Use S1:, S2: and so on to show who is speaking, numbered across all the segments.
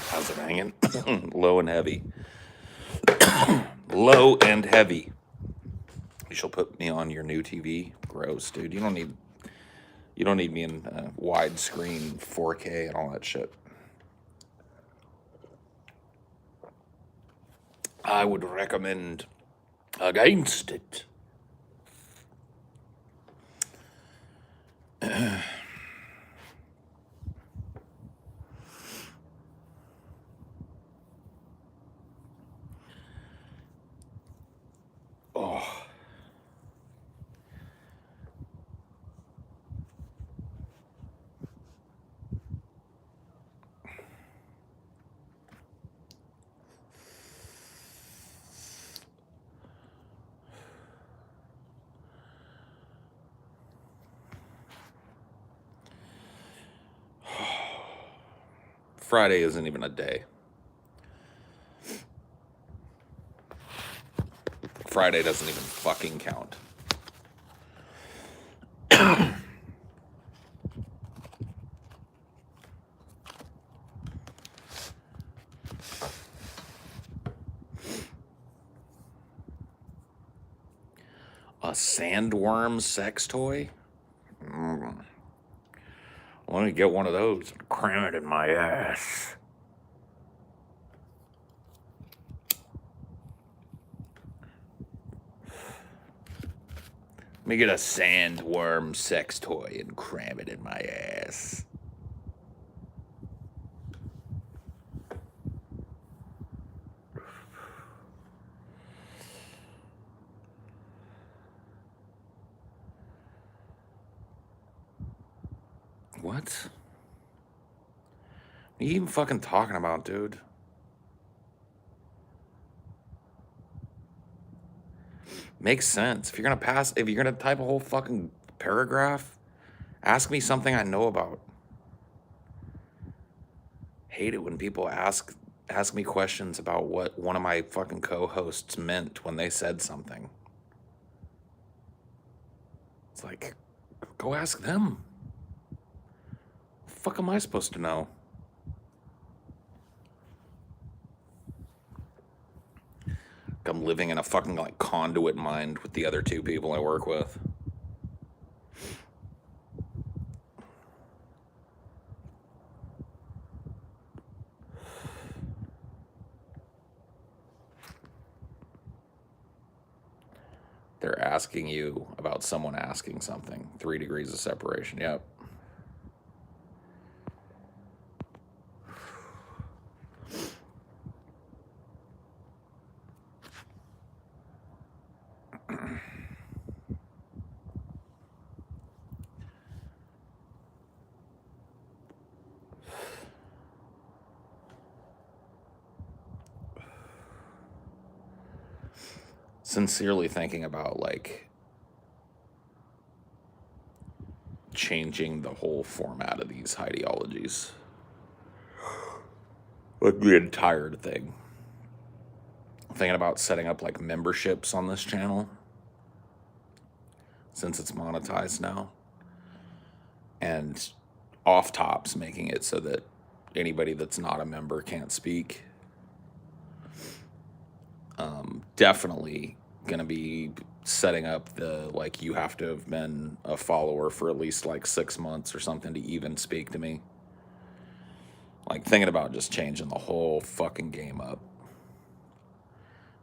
S1: How's it hanging? Low and heavy. Low and heavy. You shall put me on your new TV. Gross, dude. You don't need me in widescreen 4K and all that shit. I would recommend against it. Oh. Friday isn't even a day. Friday doesn't even fucking count. A sandworm sex toy? Let me get one of those and cram it in my ass. Let me get a sandworm sex toy and cram it in my ass. What? What are you even fucking talking about, dude? Makes sense. If you're gonna type a whole fucking paragraph, ask me something I know about. Hate it when people ask me questions about what one of my fucking co-hosts meant when they said something. It's like, go ask them. The fuck am I supposed to know? I'm living in a fucking like conduit mind with the other two people I work with. They're asking you about someone asking something. 3 degrees of separation. Yep. Sincerely thinking about like changing the whole format of these Highdeologies. Like the entire thing. I'm thinking about setting up like memberships on this channel since it's monetized now. And off tops making it so that anybody that's not a member can't speak. Definitely gonna be setting up the like you have to have been a follower for at least like 6 months or something to even speak to me. Like thinking about just changing the whole fucking game up.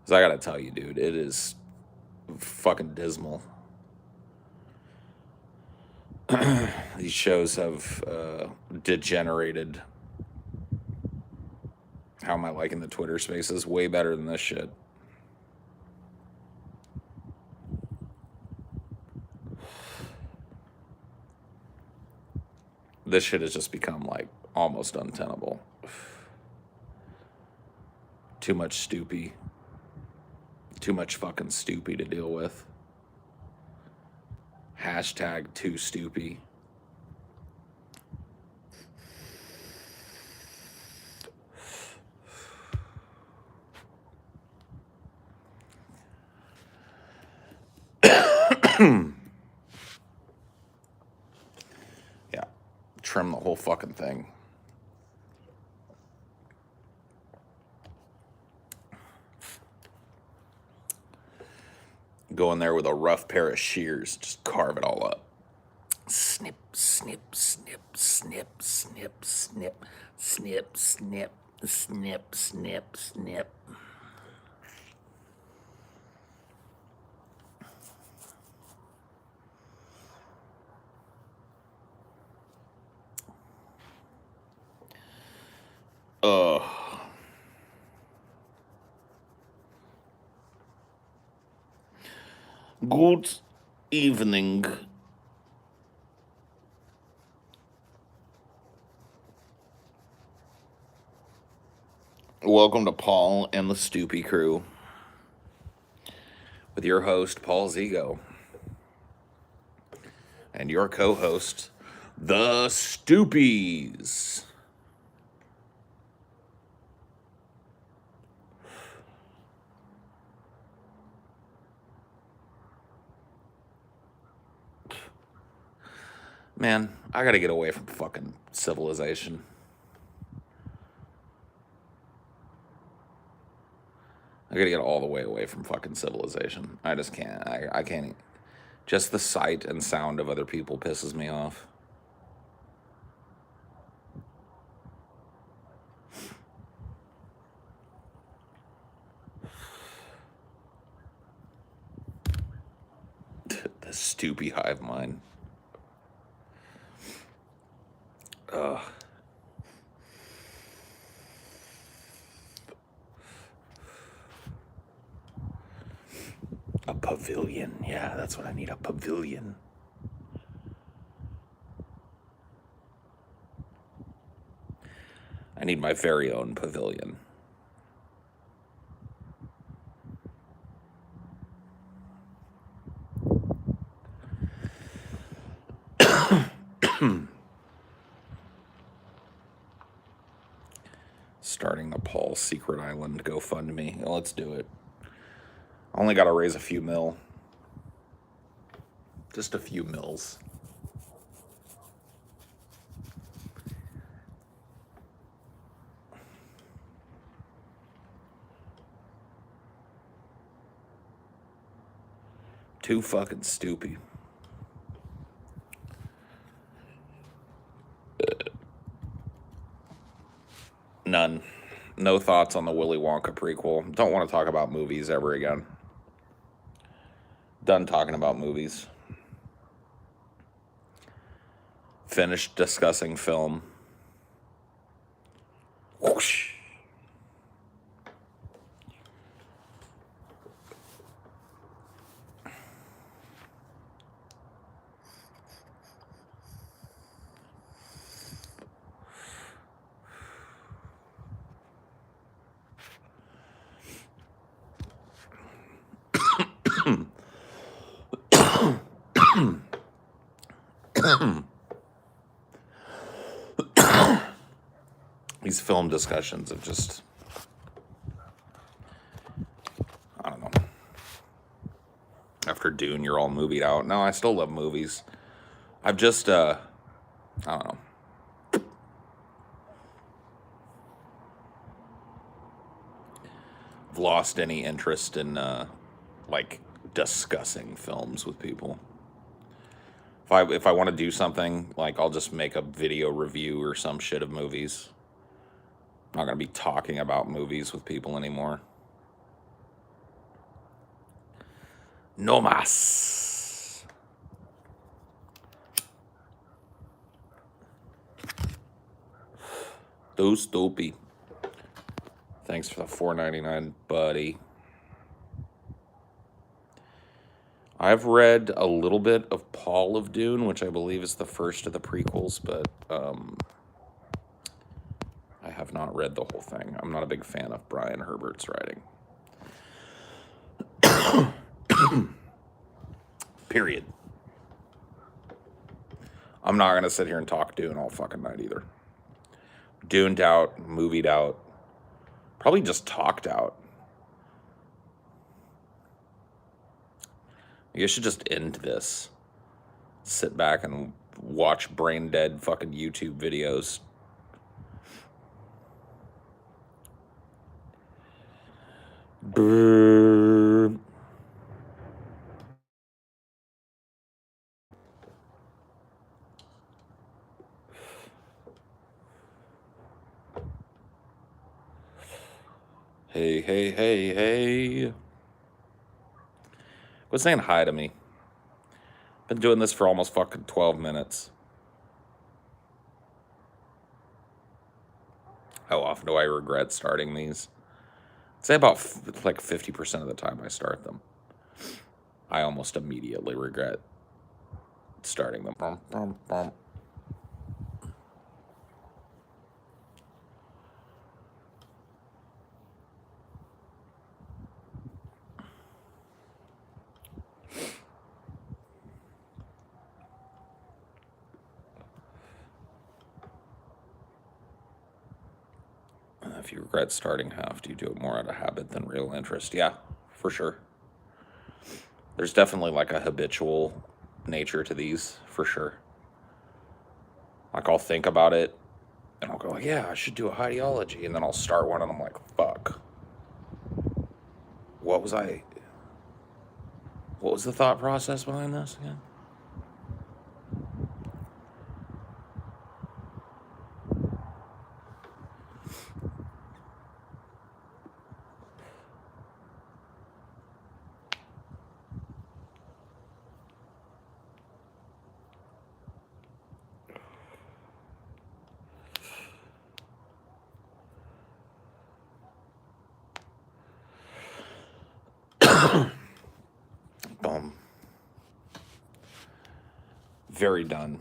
S1: Cause I gotta tell you, dude, it is fucking dismal. These shows have degenerated. How am I liking the Twitter Spaces? Way better than this shit. This shit has just become like almost untenable. Too much stoopy. Too much fucking stoopy to deal with. Hashtag too stoopy. Yeah. Trim the whole fucking thing. Go in there with a rough pair of shears, just carve it all up. Snip, snip, snip, snip, snip, snip, snip, snip, snip, snip, snip. Good evening. Welcome to Paul and the Stoopy Crew with your host, Paul Zigo, and your co-host, the Stoopies. Man, I gotta get away from fucking civilization. I gotta get all the way away from fucking civilization. I just can't. I can't. Just the sight and sound of other people pisses me off. The stoopy hive mind. Ugh. A pavilion. Yeah, that's what I need. A pavilion. I need my very own pavilion. Starting a Paul Secret Island GoFundMe. Let's do it. I only got to raise a few mil. Just a few mils. Too fucking stoopy. None. No thoughts on the Willy Wonka prequel. Don't want to talk about movies ever again. Done talking about movies. Finished discussing film. Whoosh. These film discussions have just, I don't know. After Dune, you're all movied out. No, I still love movies. I've just, I don't know. I've lost any interest in, like, discussing films with people. If I want to do something, like, I'll just make a video review or some shit of movies. I'm not going to be talking about movies with people anymore. No mas. Those dopey. Thanks for the $4.99, buddy. I've read a little bit of Paul of Dune, which I believe is the first of the prequels, but I have not read the whole thing. I'm not a big fan of Brian Herbert's writing. Period. I'm not going to sit here and talk Dune all fucking night either. Duned out, movied out, probably just talked out. You should just end this. Sit back and watch brain dead fucking YouTube videos. Brrr. Hey, hey, hey, hey. Quit saying hi to me. Been doing this for almost fucking 12 minutes. How often do I regret starting these? I'd say about like 50% of the time I start them, I almost immediately regret starting them. If you regret starting half, do you do it more out of habit than real interest? Yeah, for sure. There's definitely like a habitual nature to these, for sure. Like I'll think about it and I'll go, like, yeah, I should do a Highdeology. And then I'll start one and I'm like, fuck. What was the thought process behind this again? Boom. Very done.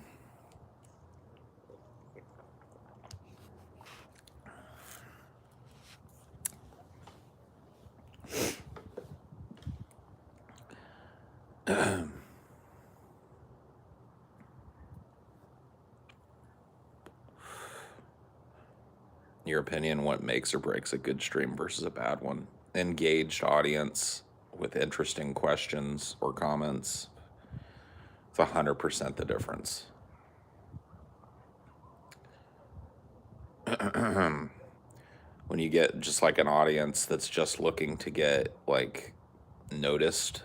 S1: Your opinion, what makes or breaks a good stream versus a bad one? Engaged audience with interesting questions or comments. It's 100% the difference. When you get just like an audience that's just looking to get like noticed,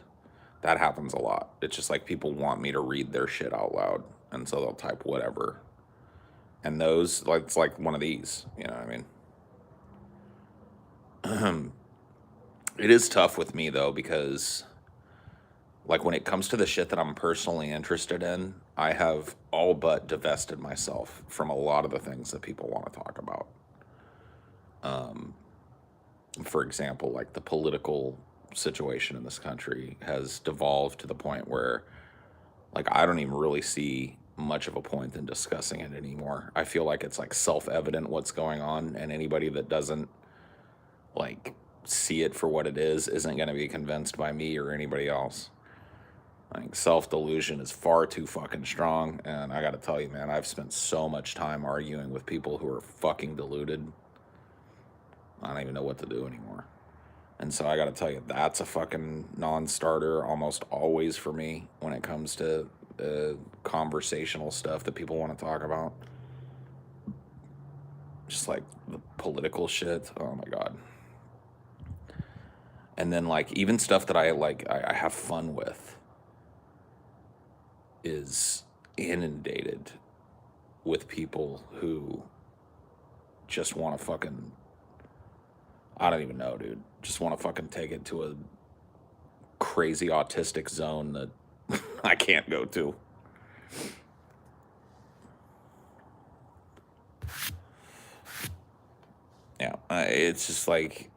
S1: that happens a lot. It's just like people want me to read their shit out loud, and so they'll type whatever. And those, like, it's like one of these, you know what I mean? It is tough with me though, because like when it comes to the shit that I'm personally interested in, I have all but divested myself from a lot of the things that people want to talk about. For example, like the political situation in this country has devolved to the point where like I don't even really see much of a point in discussing it anymore. I feel like it's like self-evident what's going on, and anybody that doesn't like see it for what it is isn't going to be convinced by me or anybody else. Like self-delusion is far too fucking strong, and I got to tell you, man, I've spent so much time arguing with people who are fucking deluded. I don't even know what to do anymore. And so I got to tell you, that's a fucking non-starter almost always for me when it comes to conversational stuff that people want to talk about. Just like the political shit. Oh my God. And then like even stuff that I have fun with is inundated with people who just want to fucking, I don't even know, dude. Just want to fucking take it to crazy autistic zone that I can't go to. Yeah, it's just like,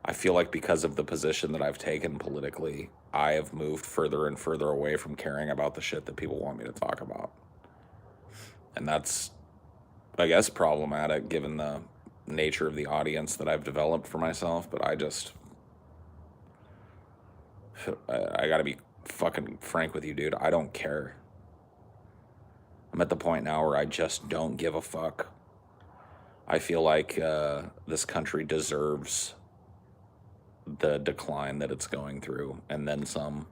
S1: I feel like because of the position that I've taken politically, I have moved further and further away from caring about the shit that people want me to talk about. And that's, I guess, problematic given the nature of the audience that I've developed for myself. But I gotta be fucking frank with you, dude. I don't care. I'm at the point now where I just don't give a fuck. I feel like this country deserves the decline that it's going through, and then some.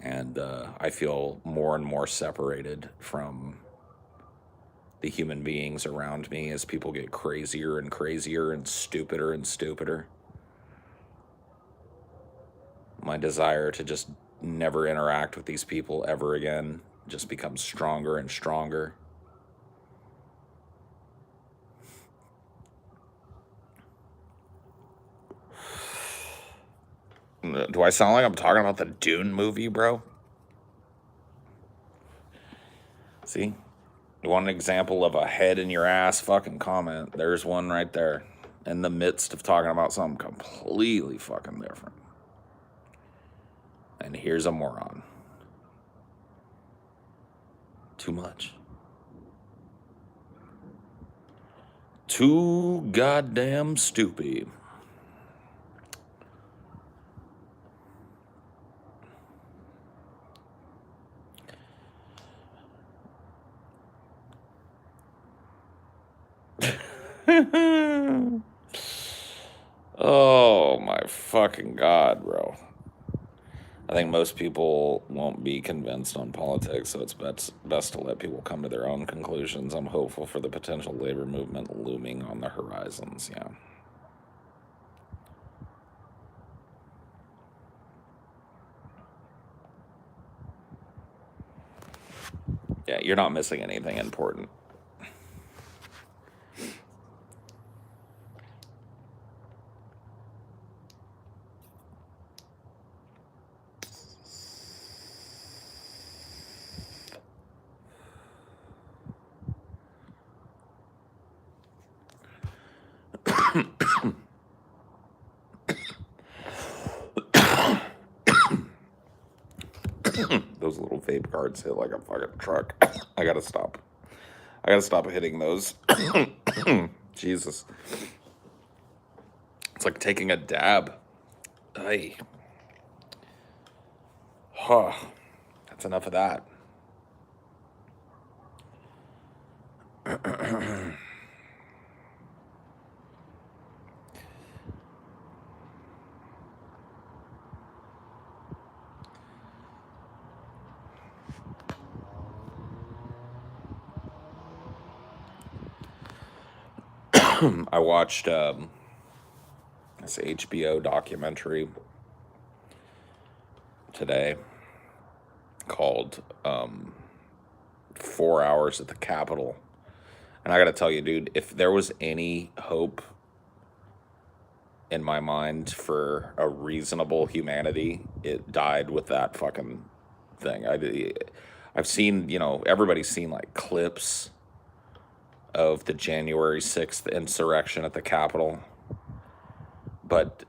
S1: And I feel more and more separated from the human beings around me as people get crazier and crazier and stupider and stupider. My desire to just never interact with these people ever again just becomes stronger and stronger. Do I sound like I'm talking about the Dune movie, bro? See? You want an example of a head in your ass fucking comment? There's one right there. In the midst of talking about something completely fucking different. And here's a moron. Too much. Too goddamn stupid. Oh my fucking God, bro. I think most people won't be convinced on politics, so it's best to let people come to their own conclusions. I'm hopeful for the potential labor movement looming on the horizons, yeah. Yeah, you're not missing anything important. Those little vape cards hit like a fucking truck. I gotta stop. I gotta stop hitting those. Jesus. It's like taking a dab. Ay. Huh. That's enough of that. I watched this HBO documentary today called 4 Hours at the Capitol. And I gotta tell you, dude, if there was any hope in my mind for a reasonable humanity, it died with that fucking thing. I've seen, everybody's seen like clips of the January 6th insurrection at the Capitol, but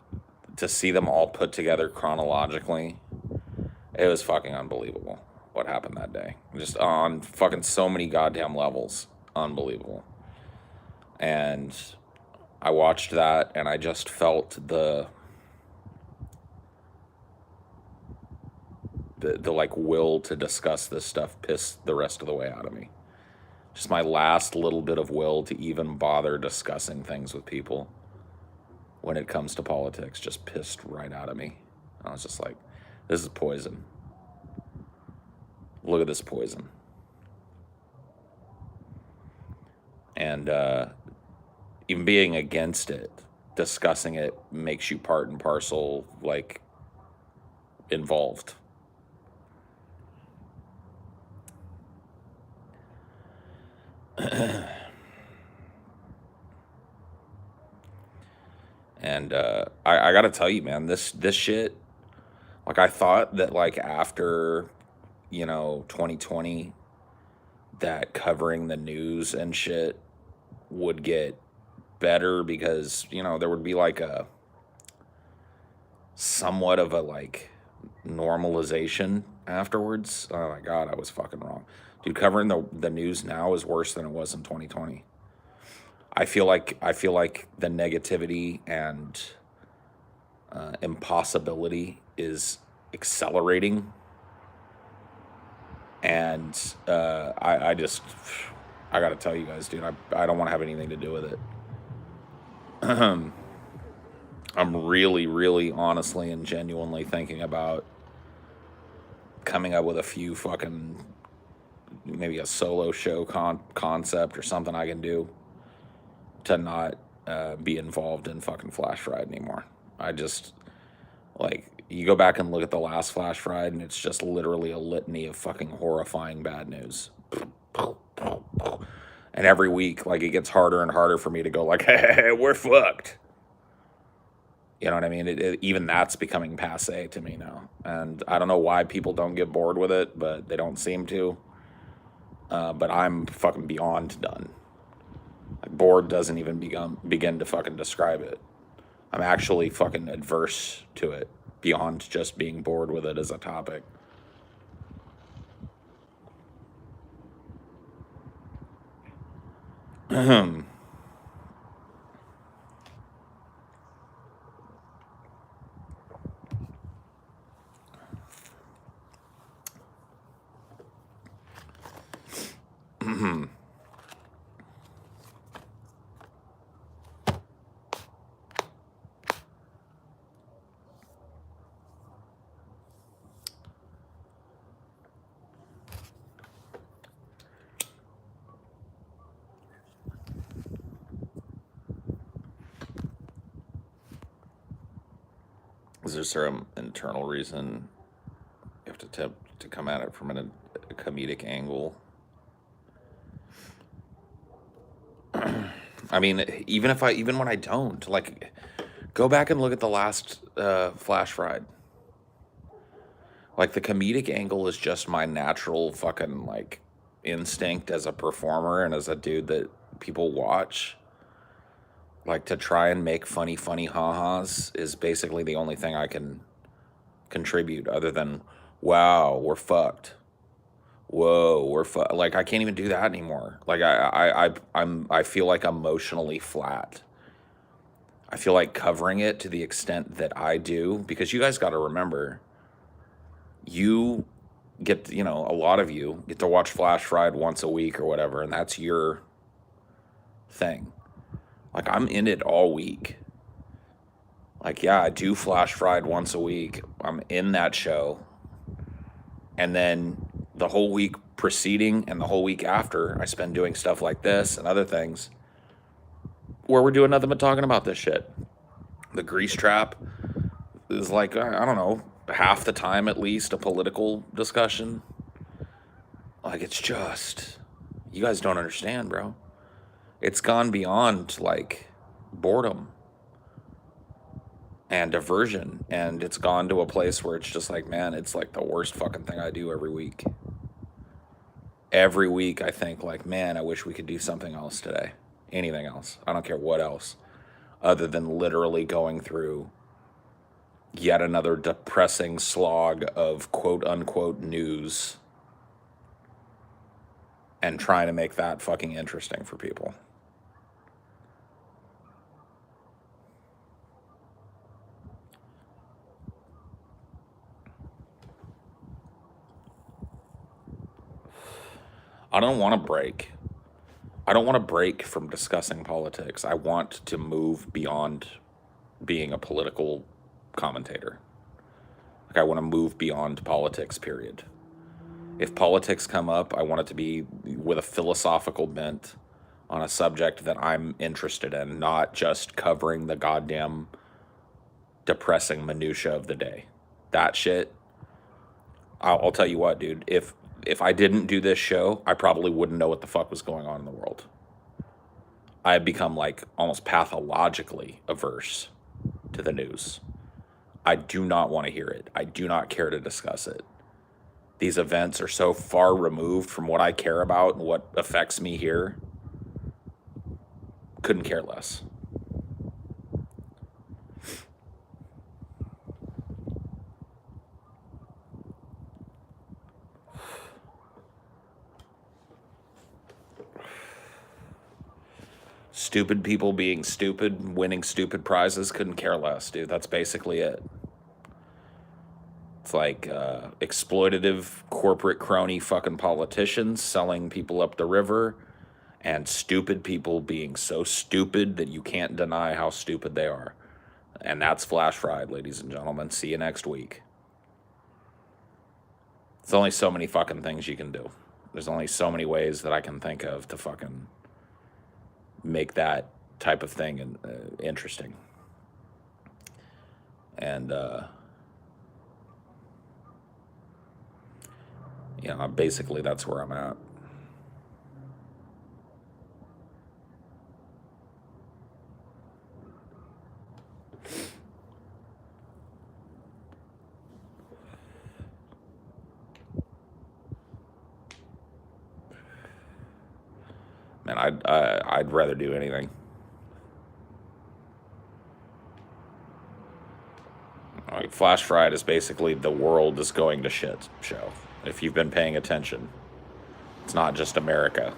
S1: to see them all put together chronologically, it was fucking unbelievable what happened that day. Just on fucking so many goddamn levels. Unbelievable. And I watched that and I just felt the like will to discuss this stuff piss the rest of the way out of me. Just my last little bit of will to even bother discussing things with people when it comes to politics just pissed right out of me. I was just like, this is poison. Look at this poison. And even being against it, discussing it makes you part and parcel, like, involved. And I gotta tell you, man, this shit. Like I thought that like after 2020, that covering the news and shit would get better because there would be like a somewhat of a like normalization afterwards. Oh my god, I was fucking wrong. Dude, covering the news now is worse than it was in 2020. I feel like the negativity and impossibility is accelerating, and I gotta tell you guys, dude, I don't want to have anything to do with it. I'm really, really, honestly, and genuinely thinking about coming up with a few fucking maybe a solo show concept or something I can do to not be involved in fucking Flash Fried anymore. I just like you go back and look at the last Flash Fried, and it's just literally a litany of fucking horrifying bad news. And every week, like it gets harder and harder for me to go like, hey, we're fucked. You know what I mean? Even that's becoming passe to me now, and I don't know why people don't get bored with it, but they don't seem to. But I'm fucking beyond done. Like bored doesn't even begin to fucking describe it. I'm actually fucking adverse to it beyond just being bored with it as a topic. Is there some internal reason you have to attempt to come at it from a comedic angle? I mean, even when I don't, like, go back and look at the last Flash Fried. Like, the comedic angle is just my natural fucking, like, instinct as a performer and as a dude that people watch. Like, to try and make funny ha-has is basically the only thing I can contribute other than, wow, we're fucked. Whoa, we're like I can't even do that anymore. Like I feel like emotionally flat. I feel like covering it to the extent that I do, because you guys got to remember, you get, a lot of you get to watch Flash Fried once a week or whatever, and that's your thing. Like I'm in it all week. Like, yeah, I do Flash Fried once a week. I'm in that show. And then the whole week preceding and the whole week after, I spend doing stuff like this and other things where we're doing nothing but talking about this shit. The Grease Trap is like, I don't know, half the time at least a political discussion. Like, it's just, you guys don't understand, bro. It's gone beyond like boredom and diversion, and it's gone to a place where it's just like, man, it's like the worst fucking thing I do every week. Every week I think like, man, I wish we could do something else today. Anything else. I don't care what else. Other than literally going through yet another depressing slog of quote unquote news and trying to make that fucking interesting for people. I don't want to break. I don't want to break from discussing politics. I want to move beyond being a political commentator. Like, I want to move beyond politics, period. If politics come up, I want it to be with a philosophical bent on a subject that I'm interested in, not just covering the goddamn depressing minutia of the day. That shit, I'll tell you what, dude, if I didn't do this show, I probably wouldn't know what the fuck was going on in the world. I had become like almost pathologically averse to the news. I do not want to hear it. I do not care to discuss it. These events are so far removed from what I care about and what affects me here. Couldn't care less. Stupid people being stupid, winning stupid prizes, couldn't care less, dude. That's basically it. It's like exploitative corporate crony fucking politicians selling people up the river, and stupid people being so stupid that you can't deny how stupid they are. And that's Flash Fried, ladies and gentlemen. See you next week. There's only so many fucking things you can do. There's only so many ways that I can think of to fucking make that type of thing interesting. And, basically that's where I'm at. Man, I'd rather do anything. Like Flash Fried is basically the world is going to shit show. If you've been paying attention, it's not just America.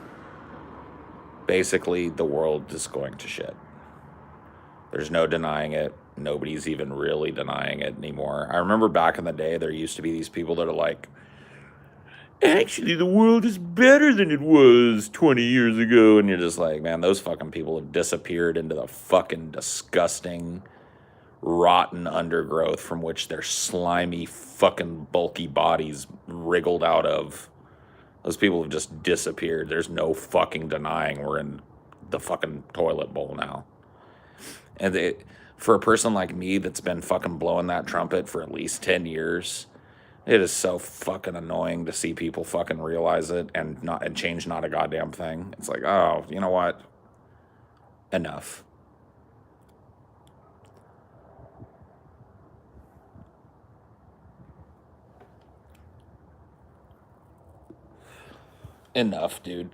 S1: Basically, the world is going to shit. There's no denying it. Nobody's even really denying it anymore. I remember back in the day, there used to be these people that are like, actually, the world is better than it was 20 years ago. And you're just like, man, those fucking people have disappeared into the fucking disgusting, rotten undergrowth from which their slimy, fucking bulky bodies wriggled out of. Those people have just disappeared. There's no fucking denying we're in the fucking toilet bowl now. And for a person like me that's been fucking blowing that trumpet for at least 10 years, it is so fucking annoying to see people fucking realize it and change not a goddamn thing. It's like, oh, you know what? Enough. Enough, dude.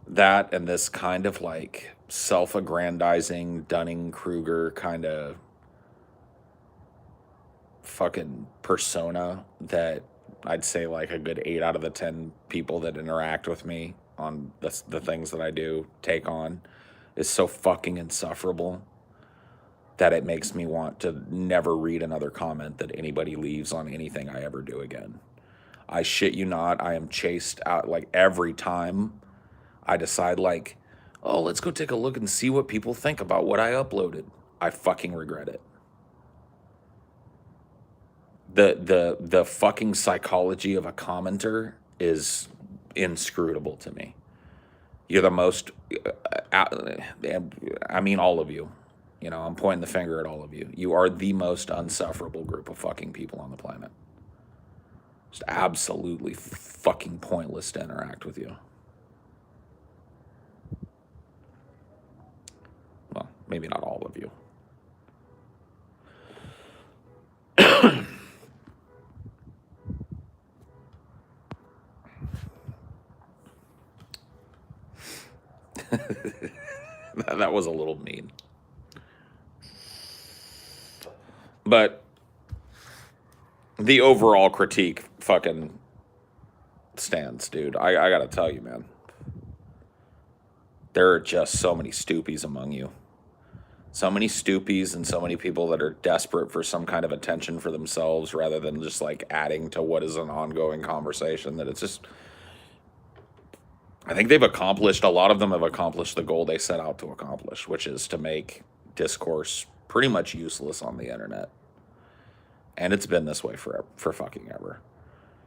S1: That and this kind of like self-aggrandizing Dunning-Kruger kind of fucking persona that I'd say like a good 8 out of the 10 people that interact with me on the things that I do take on is so fucking insufferable that it makes me want to never read another comment that anybody leaves on anything I ever do again. I shit you not, I am chased out like every time I decide like, oh, let's go take a look and see what people think about what I uploaded. I fucking regret it. The fucking psychology of a commenter is inscrutable to me. You're the most, I mean all of you. You know, I'm pointing the finger at all of you. You are the most unsufferable group of fucking people on the planet. Just absolutely fucking pointless to interact with you. Well, maybe not all of you. That was a little mean. But the overall critique fucking stands, dude. I gotta tell you, man. There are just so many stoopies among you. So many stoopies and so many people that are desperate for some kind of attention for themselves rather than just like adding to what is an ongoing conversation that it's just, I think they've accomplished, a lot of them have accomplished the goal they set out to accomplish, which is to make discourse pretty much useless on the internet. And it's been this way for fucking ever.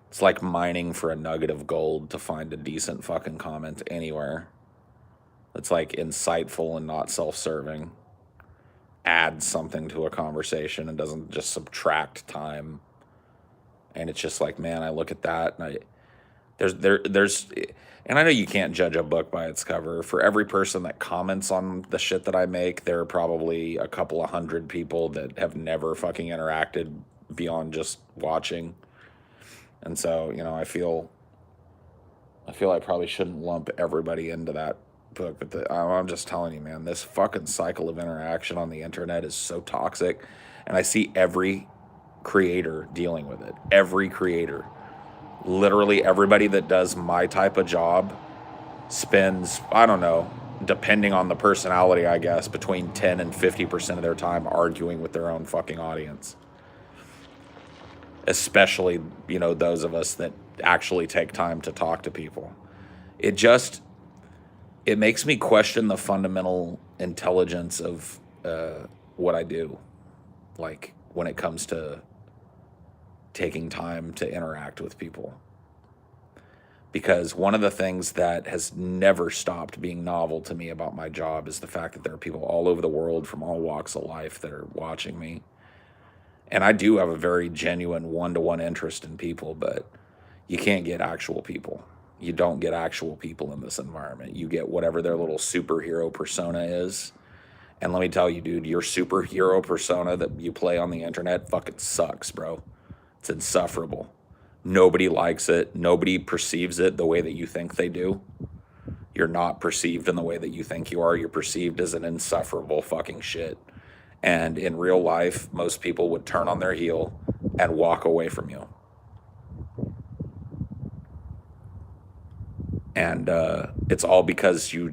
S1: It's like mining for a nugget of gold to find a decent fucking comment anywhere. That's like insightful and not self-serving, adds something to a conversation and doesn't just subtract time. And it's just like, man, I look at that and there's and I know you can't judge a book by its cover. For every person that comments on the shit that I make, there are probably a couple of hundred people that have never fucking interacted beyond just watching. And so, I feel I probably shouldn't lump everybody into that book, but I'm just telling you, man, this fucking cycle of interaction on the internet is so toxic, and I see every creator dealing with it. Every creator, literally everybody that does my type of job spends, I don't know, depending on the personality, I guess, between 10 and 50% of their time arguing with their own fucking audience. Especially, those of us that actually take time to talk to people. It makes me question the fundamental intelligence of what I do, like when it comes to taking time to interact with people. Because one of the things that has never stopped being novel to me about my job is the fact that there are people all over the world from all walks of life that are watching me. And I do have a very genuine one-to-one interest in people, but you can't get actual people. You don't get actual people in this environment. You get whatever their little superhero persona is. And let me tell you, dude, your superhero persona that you play on the internet fucking sucks, bro. It's insufferable. Nobody likes it. Nobody perceives it the way that you think they do. You're not perceived in the way that you think you are. You're perceived as an insufferable fucking shit. And in real life, most people would turn on their heel and walk away from you. And it's all because you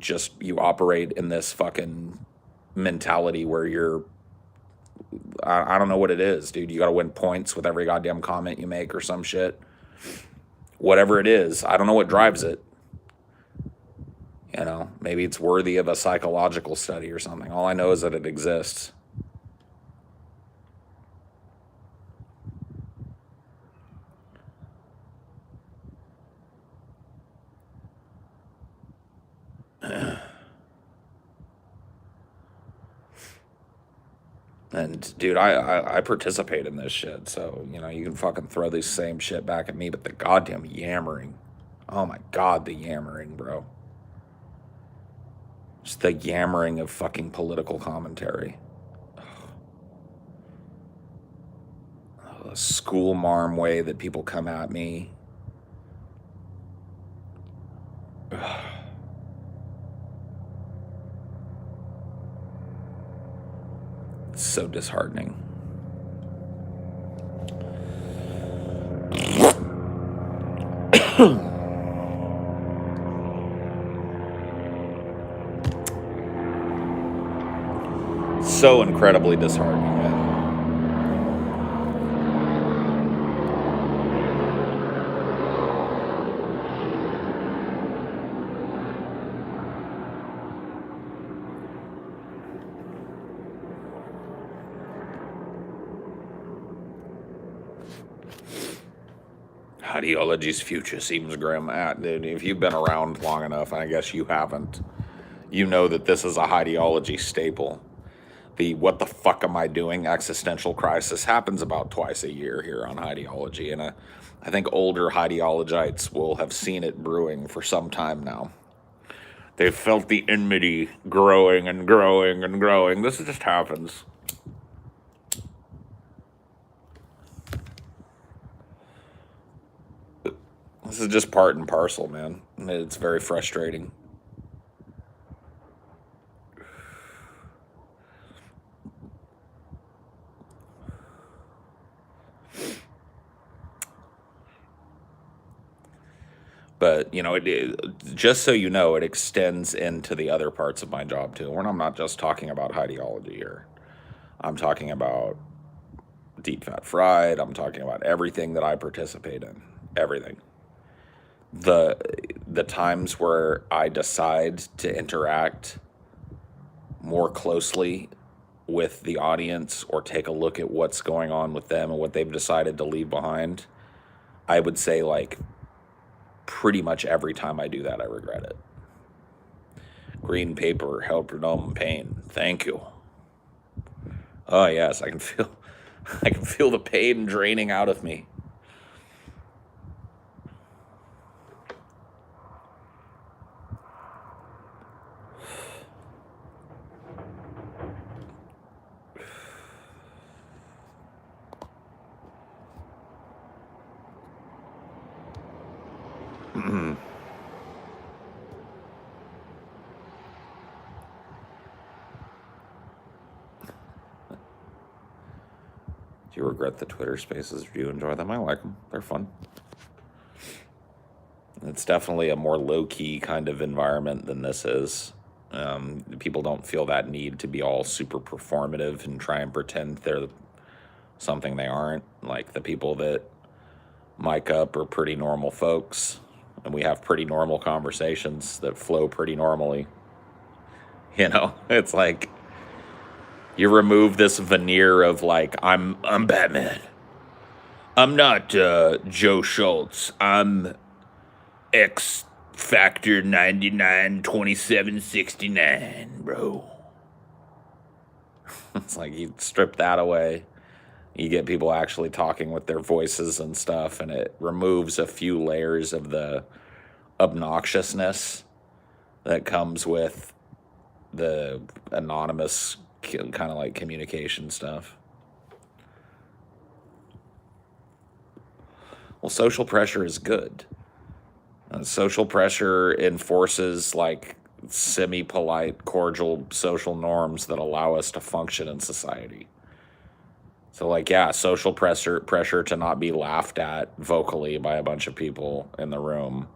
S1: operate in this fucking mentality where I don't know what it is, dude. You got to win points with every goddamn comment you make or some shit. Whatever it is, I don't know what drives it. Maybe it's worthy of a psychological study or something. All I know is that it exists. And dude, I participate in this shit, so you can fucking throw this same shit back at me, but the goddamn yammering, oh my god, the yammering, bro. Just the yammering of fucking political commentary. The school marm way that people come at me. It's so disheartening. So incredibly disheartening, man. Highdeology's future seems grim. Dude, if you've been around long enough, and I guess you haven't, you know that this is a Highdeology staple. The what the fuck am I doing existential crisis happens about twice a year here on Highdeology, and I think older Highdeologites will have seen it brewing for some time now. They've felt the enmity growing and growing and growing. This just happens. This is just part and parcel, man. It's very frustrating. But, just so you know, it extends into the other parts of my job, too. And I'm not just talking about Highdeology here. I'm talking about Deep Fat Fried. I'm talking about everything that I participate in. Everything. The times where I decide to interact more closely with the audience or take a look at what's going on with them and what they've decided to leave behind, I would say, like, pretty much every time I do that, I regret it. Green paper help numb pain. Thank you. Oh yes, I can feel I can feel the pain draining out of me. Do you regret the Twitter spaces? Do you enjoy them? I like them. They're fun. It's definitely a more low-key kind of environment than this is. People don't feel that need to be all super performative and try and pretend they're something they aren't. Like the people that mic up are pretty normal folks, and we have pretty normal conversations that flow pretty normally. It's like you remove this veneer of like, I'm Batman. I'm not Joe Schultz. I'm X Factor 992769, bro. It's like you strip that away, you get people actually talking with their voices and stuff, and it removes a few layers of the obnoxiousness that comes with the anonymous kind of like communication stuff. Well, social pressure is good. Social pressure enforces like semi-polite, cordial social norms that allow us to function in society. So like, yeah, social pressure to not be laughed at vocally by a bunch of people in the room,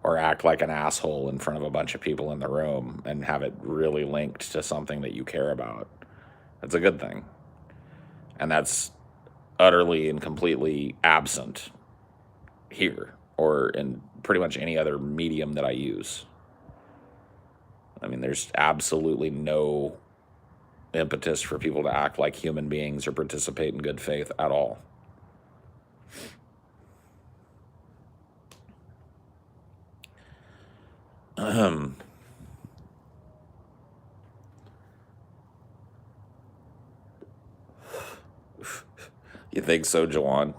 S1: or act like an asshole in front of a bunch of people in the room and have it really linked to something that you care about. That's a good thing. And that's utterly and completely absent here or in pretty much any other medium that I use. I mean, there's absolutely no impetus for people to act like human beings or participate in good faith at all. You think so, Jawan?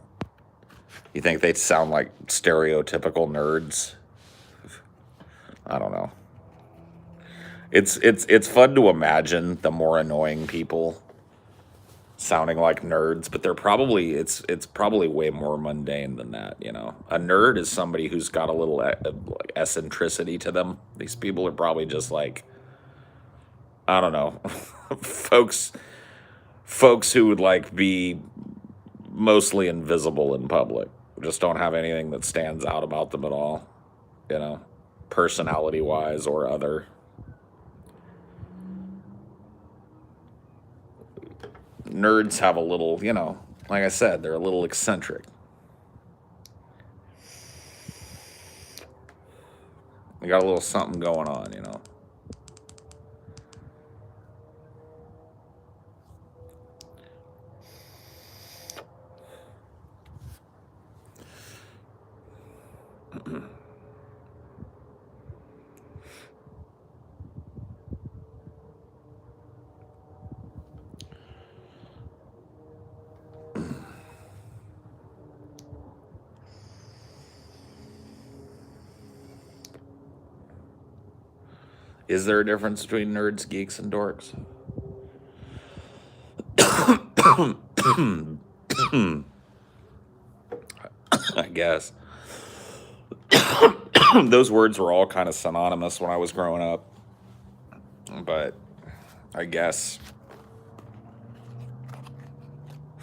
S1: You think they sound like stereotypical nerds? I don't know. It's fun to imagine the more annoying people sounding like nerds, but it's probably way more mundane than that. A nerd is somebody who's got a little like eccentricity to them. These people are probably just like, I don't know, folks who would like be mostly invisible in public, just don't have anything that stands out about them at all, personality wise or other. Nerds have a little, like I said, they're a little eccentric. They got a little something going on, Is there a difference between nerds, geeks, and dorks? I guess. Those words were all kind of synonymous when I was growing up. But I guess.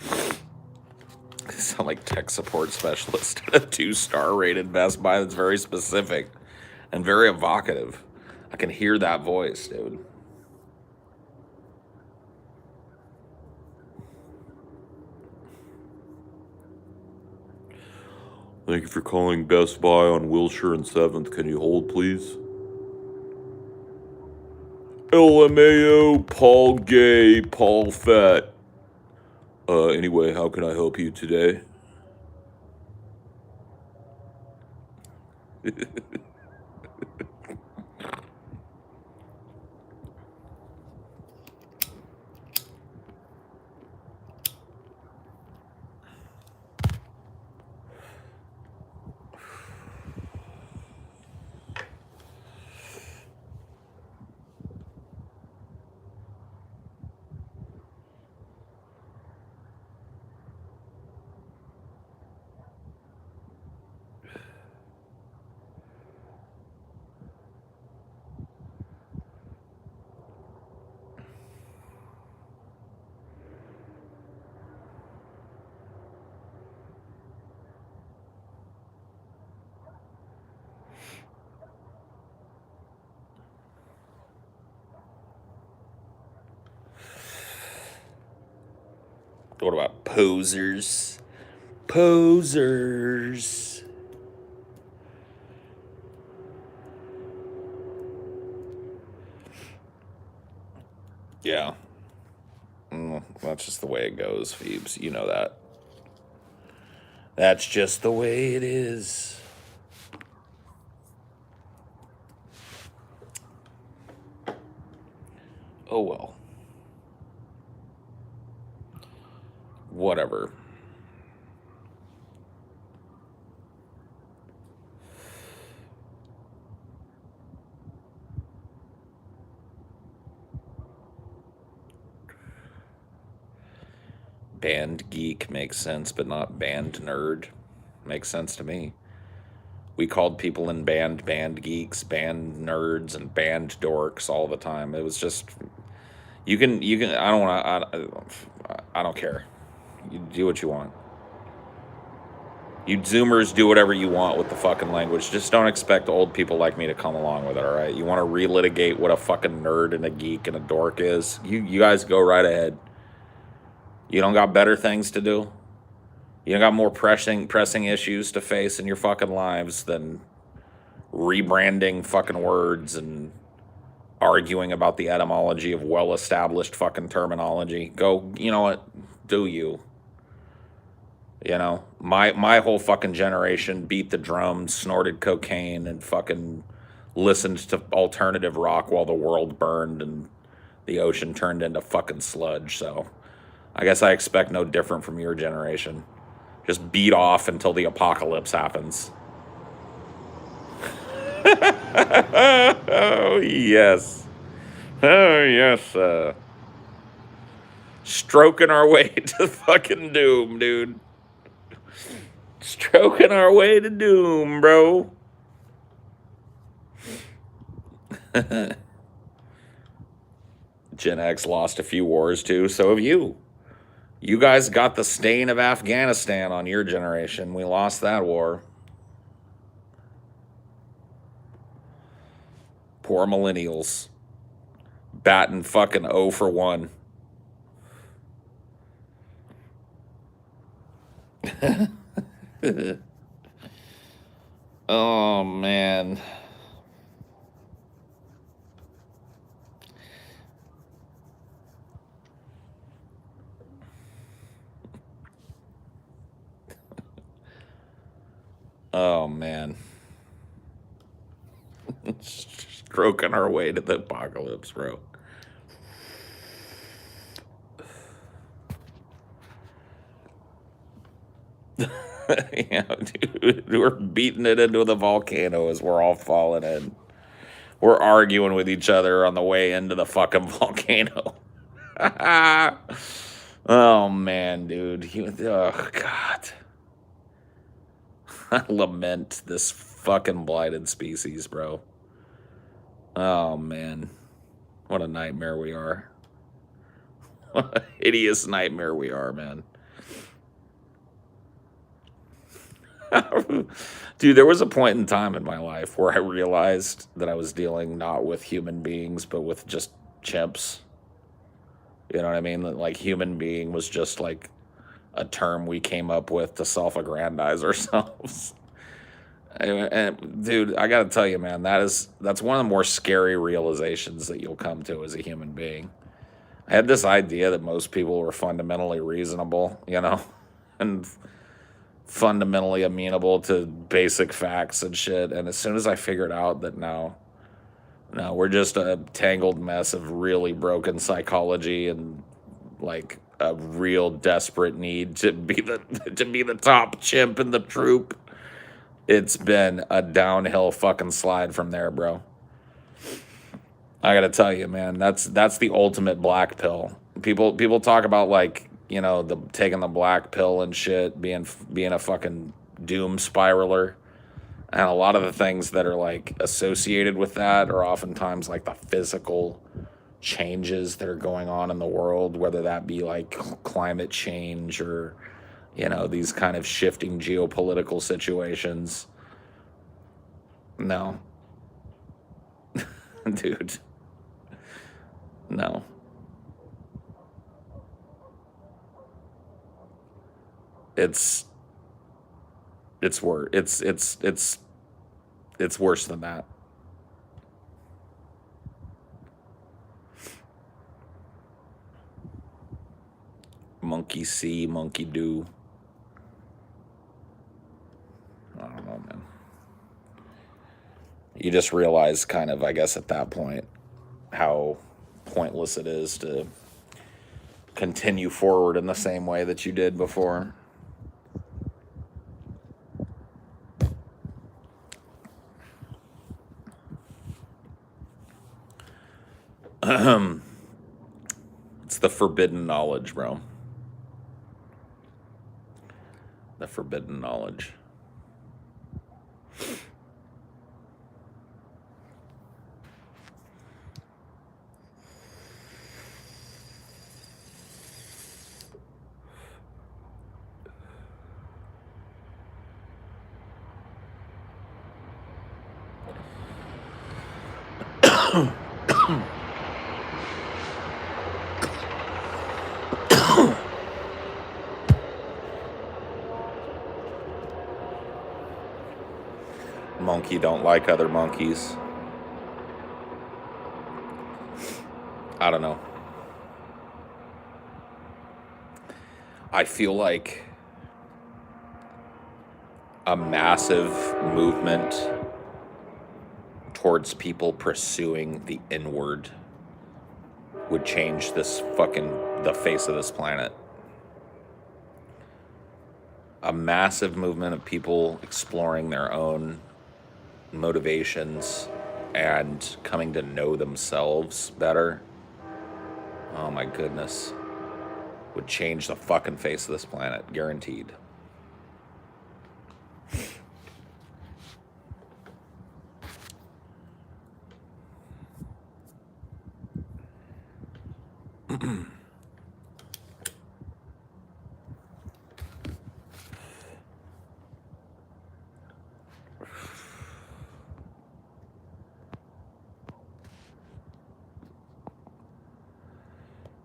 S1: I sound like tech support specialist at a 2-star rated Best Buy. That's very specific and very evocative. I can hear that voice, dude. Thank you for calling Best Buy on Wilshire and 7th. Can you hold, please? LMAO, Paul Gay, Paul Fat. Anyway, how can I help you today? What about posers? Posers. Yeah. That's just the way it goes, Phoebes. You know that. That's just the way it is. Oh well. Whatever. Band geek makes sense, but not band nerd. Makes sense to me. We called people in band geeks, band nerds, and band dorks all the time. It was just you can. I don't want to. I don't care. You do what you want. You Zoomers do whatever you want with the fucking language. Just don't expect old people like me to come along with it. All right. You want to relitigate what a fucking nerd and a geek and a dork is? You guys go right ahead. You don't got better things to do. You don't got more pressing issues to face in your fucking lives than rebranding fucking words and arguing about the etymology of well-established fucking terminology. Go, you know what? Do you? You know, my whole fucking generation beat the drums, snorted cocaine, and fucking listened to alternative rock while the world burned and the ocean turned into fucking sludge. So I guess I expect no different from your generation. Just beat off until the apocalypse happens. Oh yes. Oh yes. Stroking our way to fucking doom, dude. Stroking our way to doom, bro. Gen X lost a few wars too, so have you. You guys got the stain of Afghanistan on your generation. We lost that war. Poor millennials. Batting fucking 0 for 1. Oh, man. Oh, man. Stroking our way to the apocalypse, bro. Yeah, dude, we're beating it into the volcano as we're all falling in. We're arguing with each other on the way into the fucking volcano. Oh man, dude. Oh god. I lament this fucking blighted species, bro. Oh man. What a nightmare we are. What a hideous nightmare we are, man. Dude, there was a point in time in my life where I realized that I was dealing not with human beings, but with just chimps. You know what I mean? Like, human being was just like a term we came up with to self-aggrandize ourselves. And dude, I gotta tell you, man, that's one of the more scary realizations that you'll come to as a human being. I had this idea that most people were fundamentally reasonable, you know, and fundamentally amenable to basic facts and shit. And as soon as I figured out that no, we're just a tangled mess of really broken psychology and like a real desperate need to be the top chimp in the troop. It's been a downhill fucking slide from there, bro. I gotta tell you, man, that's the ultimate black pill. People talk about, like, you know, the taking the black pill and shit, being a fucking doom spiraler. And a lot of the things that are like associated with that are oftentimes like the physical changes that are going on in the world, whether that be like climate change or, you know, these kind of shifting geopolitical situations. No, dude, no. It's worse. It's worse than that. Monkey see, monkey do. I don't know, man. You just realize kind of, I guess, at that point, how pointless it is to continue forward in the same way that you did before. It's the forbidden knowledge, bro. The forbidden knowledge. Monkey don't like other monkeys. I don't know. I feel like a massive movement towards people pursuing the inward would change the face of this planet. A massive movement of people exploring their own motivations and coming to know themselves better. Oh my goodness. Would change the fucking face of this planet, guaranteed.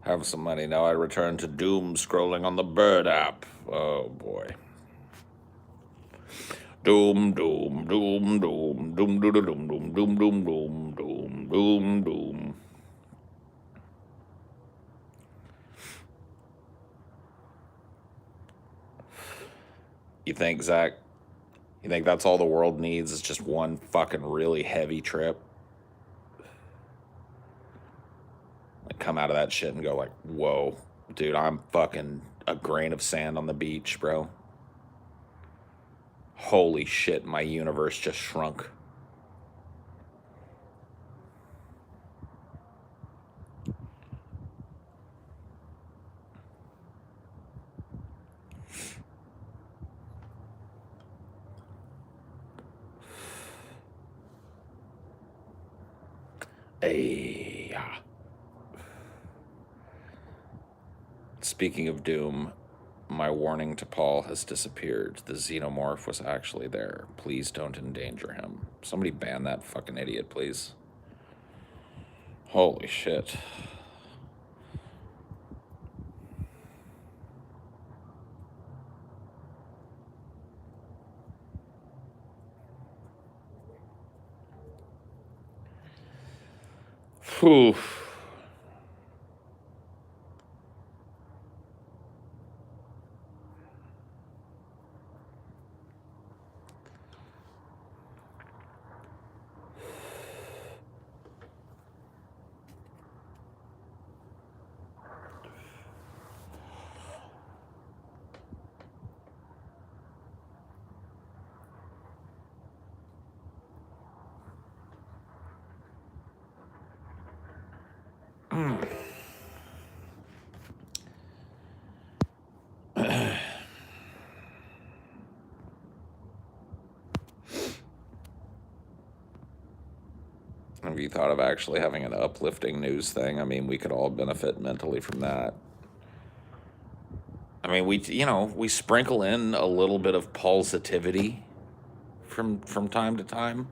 S1: Have some money. Now I return to doom scrolling on the Bird app. Oh boy. Doom, doom, doom, doom, doom, doom, doom, doom, doom, doom, doom, doom, doom, doom. You think, Zach? You think that's all the world needs is just one fucking really heavy trip? Like, come out of that shit and go like, whoa, dude, I'm fucking a grain of sand on the beach, bro. Holy shit, my universe just shrunk. Hey. Speaking of doom, my warning to Paul has disappeared. The xenomorph was actually there. Please don't endanger him. Somebody ban that fucking idiot, please. Holy shit. Whew. Have you thought of actually having an uplifting news thing? I mean, we could all benefit mentally from that. I mean, we sprinkle in a little bit of positivity from time to time.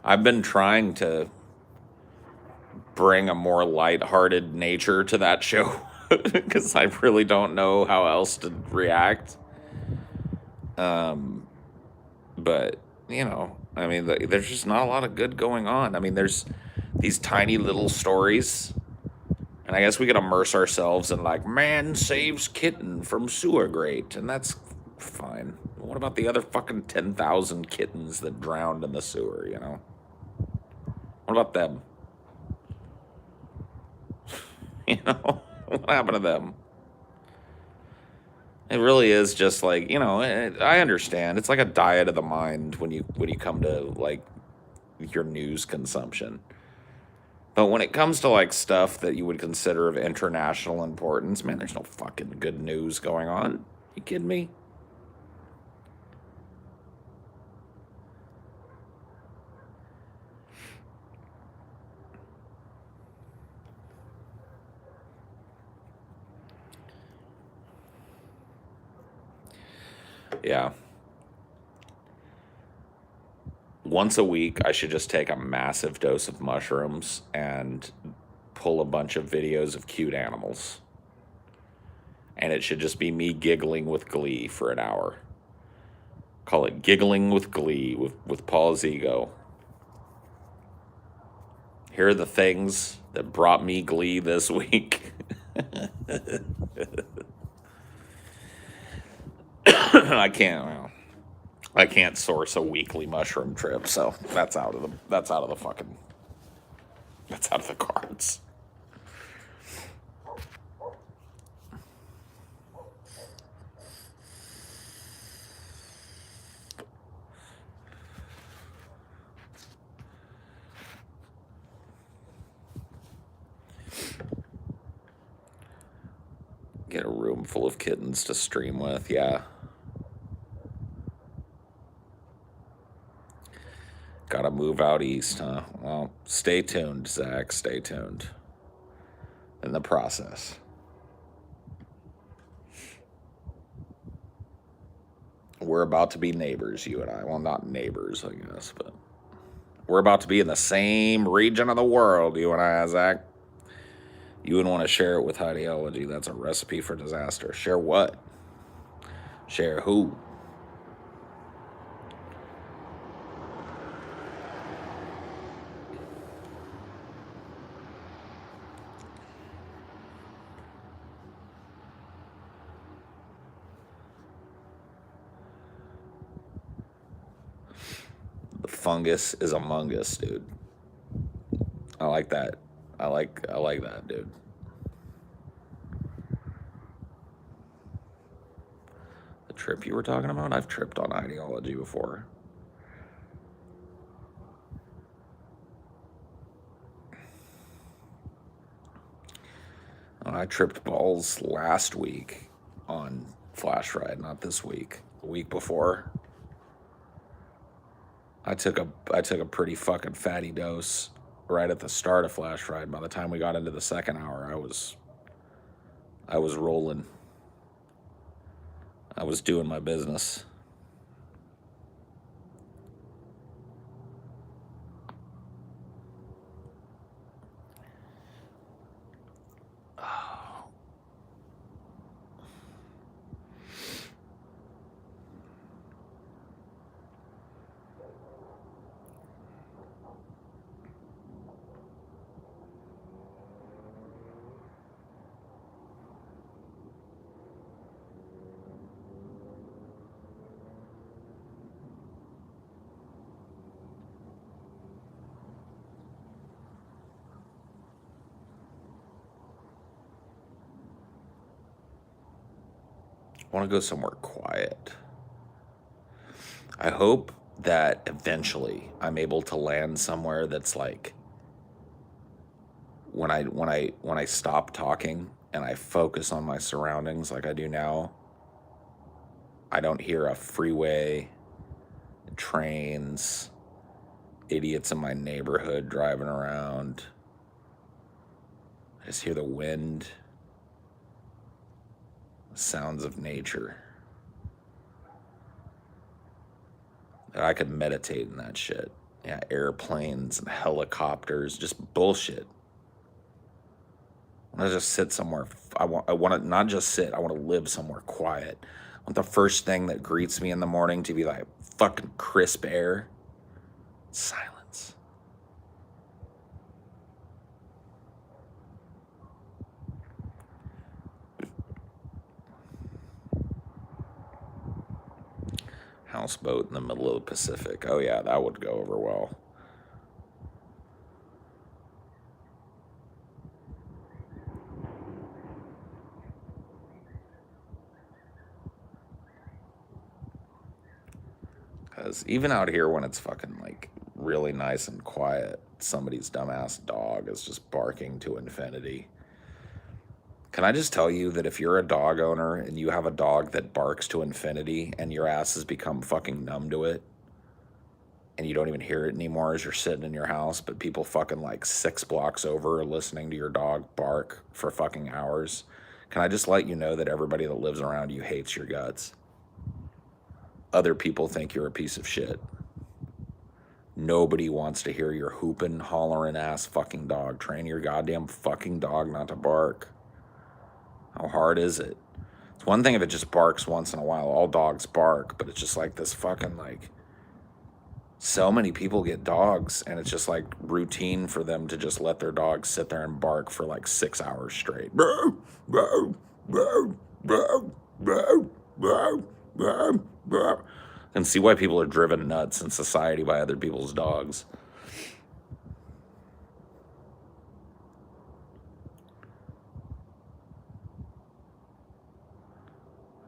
S1: I've been trying to bring a more lighthearted nature to that show because I really don't know how else to react. Um, but, you know, I mean, there's just not a lot of good going on. I mean, there's these tiny little stories, and I guess we could immerse ourselves in, like, man saves kitten from sewer grate, and that's fine. What about the other fucking 10,000 kittens that drowned in the sewer, you know? What about them? You know? What happened to them? It really is just like, you know, I understand. It's like a diet of the mind when you come to like your news consumption. But when it comes to like stuff that you would consider of international importance, man, there's no fucking good news going on. You kidding me? Yeah. Once a week, I should just take a massive dose of mushrooms and pull a bunch of videos of cute animals. And it should just be me giggling with glee for an hour. Call it Giggling with Glee with Paul Zigo. Here are the things that brought me glee this week. I can't, well, I can't source a weekly mushroom trip, so that's out of the cards. Get a room full of kittens to stream with, yeah. Gotta move out east, huh? Well, stay tuned, Zach. Stay tuned. In the process. We're about to be neighbors, you and I. Well, not neighbors, I guess, but we're about to be in the same region of the world, you and I, Zach. You would want to share it with Highdeology. That's a recipe for disaster. Share what? Share who? The fungus is among us, dude. I like that. I like that, dude. The trip you were talking about? I've tripped on Highdeology before. I tripped balls last week on Flash Ride, not this week. The week before. I took a pretty fucking fatty dose right at the start of Flash Ride. By the time we got into the second hour, I was rolling. I was doing my business. I want to go somewhere quiet. I hope that eventually I'm able to land somewhere that's like when I stop talking and I focus on my surroundings like I do now, I don't hear a freeway, trains, idiots in my neighborhood driving around. I just hear the wind, sounds of nature. I could meditate in that shit. Yeah, airplanes and helicopters, just bullshit. I want to just sit somewhere. I want to not just sit. I want to live somewhere quiet. want the first thing that greets me in the morning to be like fucking crisp air. Silence. Houseboat in the middle of the Pacific. Oh yeah, that would go over well. Because even out here when it's fucking like really nice and quiet, somebody's dumbass dog is just barking to infinity. Can I just tell you that if you're a dog owner and you have a dog that barks to infinity and your ass has become fucking numb to it and you don't even hear it anymore as you're sitting in your house, but people fucking like 6 blocks over are listening to your dog bark for fucking hours, can I just let you know that everybody that lives around you hates your guts? Other people think you're a piece of shit. Nobody wants to hear your hooping, hollering ass fucking dog. Train your goddamn fucking dog not to bark. How hard is it? It's one thing if it just barks once in a while. All dogs bark, but it's just like this fucking like. So many people get dogs, and it's just like routine for them to just let their dogs sit there and bark for like 6 hours straight. Bro, bro, bro, bro, bro, bro, bro, bro. And see why people are driven nuts in society by other people's dogs.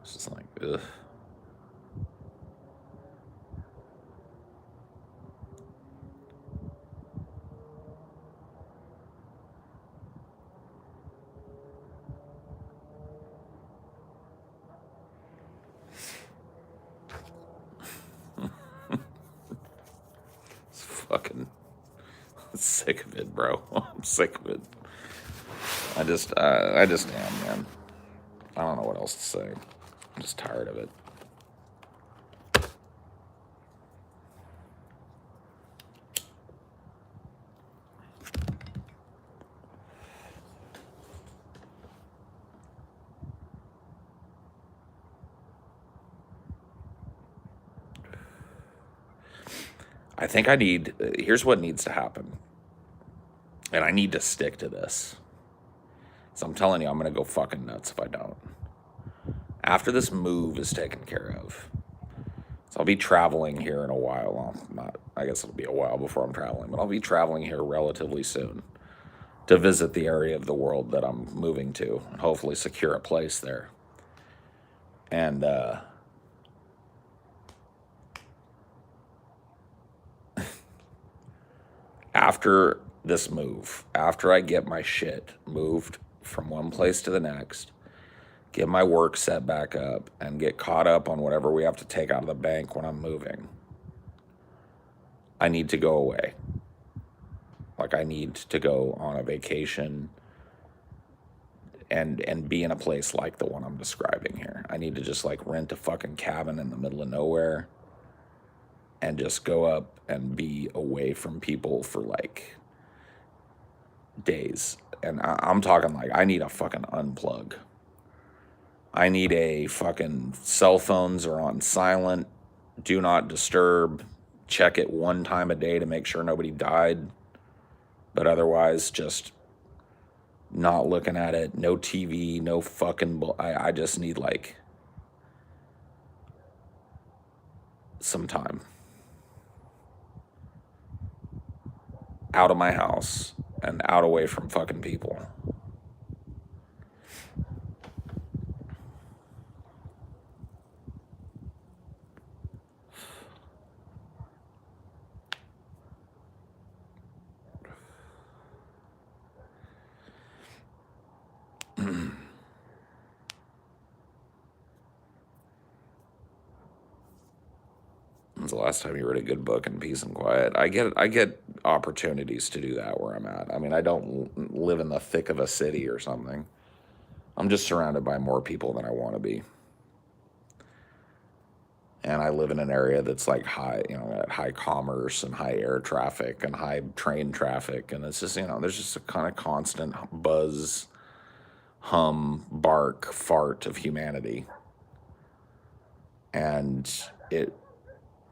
S1: It's just like, ugh. It's fucking sick of it, bro. I'm sick of it. I just am, man. I don't know what else to say. I'm just tired of it. I think I need, here's what needs to happen. And I need to stick to this. So I'm telling you, I'm going to go fucking nuts if I don't. After this move is taken care of, so I'll be traveling here in a while. Well, not, I guess it'll be a while before I'm traveling, but I'll be traveling here relatively soon to visit the area of the world that I'm moving to and hopefully secure a place there. And, after this move, after I get my shit moved from one place to the next, get my work set back up, and get caught up on whatever we have to take out of the bank when I'm moving, I need to go away. Like, I need to go on a vacation and be in a place like the one I'm describing here. I need to just like rent a fucking cabin in the middle of nowhere and just go up and be away from people for like days. And I'm talking like I need a fucking unplug. I need a fucking cell phones are on silent, do not disturb, check it one time a day to make sure nobody died. But otherwise, just not looking at it, no TV, no fucking, I just need like some time out of my house and out away from fucking people. When's the last time you read a good book in peace and quiet? I get opportunities to do that where I'm at. I mean, I don't live in the thick of a city or something. I'm just surrounded by more people than I want to be. And I live in an area that's like high, at high commerce and high air traffic and high train traffic. And it's just, there's just a kind of constant buzz, hum, bark, fart of humanity. and it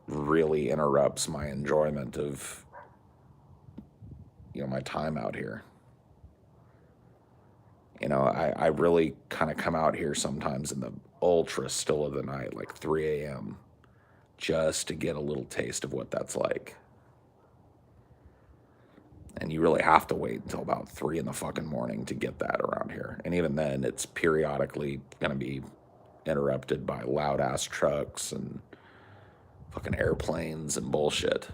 S1: really interrupts my enjoyment of, my time out here. I really kind of come out here sometimes in the ultra still of the night, like 3 a.m., just to get a little taste of what that's like. And you really have to wait until about 3 in the fucking morning to get that around here. And even then, it's periodically going to be interrupted by loud ass trucks and fucking airplanes and bullshit.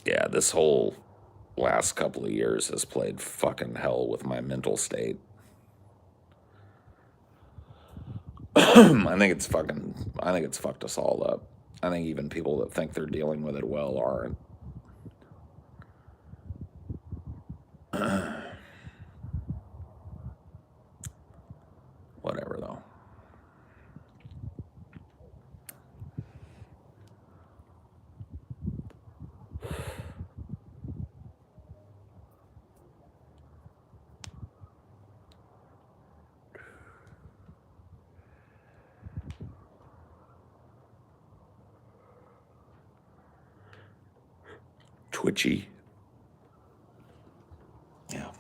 S1: Yeah, this whole last couple of years has played fucking hell with my mental state. I think it's fucked us all up. I think even people that think they're dealing with it well aren't. Whatever, though. Twitchy. Yeah.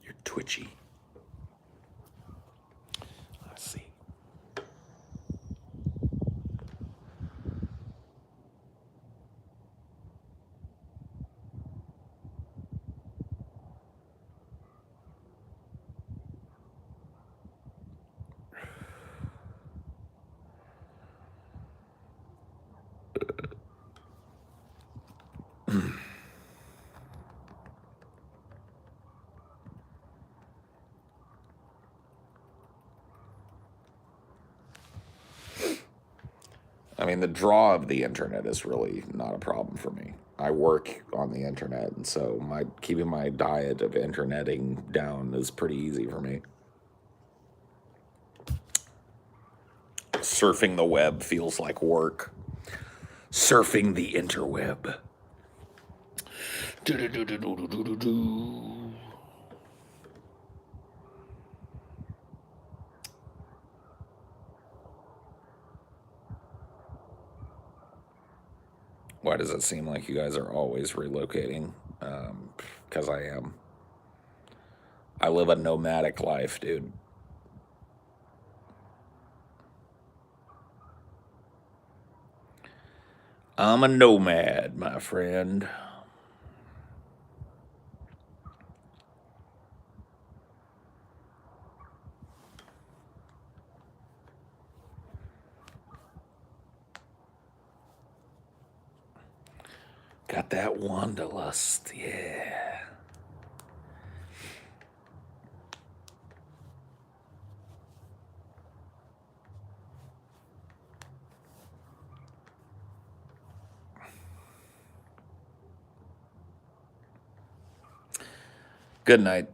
S1: You're twitchy. Let's see. I mean, the draw of the internet is really not a problem for me. I work on the internet, and so keeping my diet of interneting down is pretty easy for me. Surfing the web feels like work. Surfing the interweb. Why does it seem like you guys are always relocating? Because I am. I live a nomadic life, dude. I'm a nomad, my friend. Got that wanderlust, yeah. Good night.